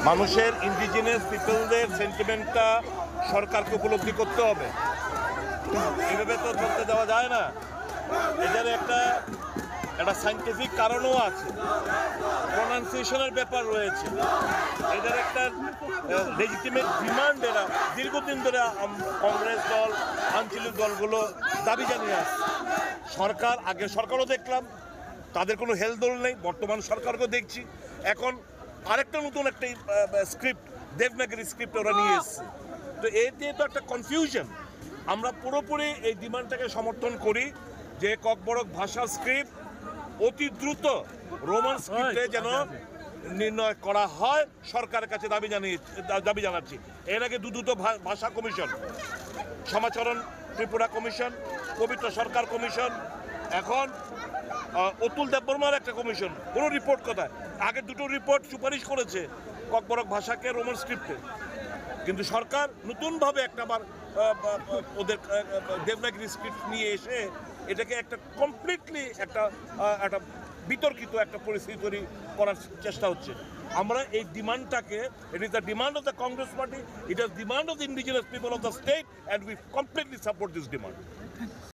মানুষের ইন্ডিজিনাস পিপলদের সেন্টিমেন্টটা সরকারকে উপলব্ধি করতে হবে। এভাবে তো চলতে দেওয়া যায় না। এটার একটা সায়েন্টিফিক কারণও আছে, প্রোনাউন্সিয়েশনের ব্যাপার রয়েছে, এটার একটা লেজিটিমেট ডিমান্ড। এরা দীর্ঘদিন ধরে কংগ্রেস দল, আঞ্চলিক দলগুলো দাবি জানিয়ে আসছে। আগের সরকারও দেখলাম তাদের কোনো হেলদোল নেই, বর্তমান সরকারকেও দেখছি। এখন আরেকটা নতুন একটা স্ক্রিপ্ট, দেবনাগরী স্ক্রিপ্ট ওরা নিয়ে এসছে। তো এতে তো একটা কনফিউশন। আমরা পুরোপুরি এই ডিমান্ডটাকে সমর্থন করি যে ককবরক ভাষার স্ক্রিপ্ট অতি দ্রুত রোমান স্ক্রিপ্টে যেন নির্ণয় করা হয়, সরকারের কাছে দাবি জানাচ্ছি। এর আগে দুটো ভাষা কমিশন, সমাচরণ ত্রিপুরা কমিশন, পবিত্র সরকার কমিশন, এখন অতুল দেববর্মার একটা কমিশন, কোনো রিপোর্ট কোথায়? আগে দুটো রিপোর্ট সুপারিশ করেছে ককবরক ভাষাকে রোমান স্ক্রিপ্টে, কিন্তু সরকার নতুনভাবে একটাবার ওদের দেবনাগরী স্ক্রিপ্ট নিয়ে এসে এটাকে একটা কমপ্লিটলি একটা বিতর্কিত একটা পরিস্থিতি তৈরি করার চেষ্টা হচ্ছে। আমরা এই ডিমান্ডটাকে, it is the demand of the Congress party, it is demand of the indigenous people of the state, and we completely support this demand.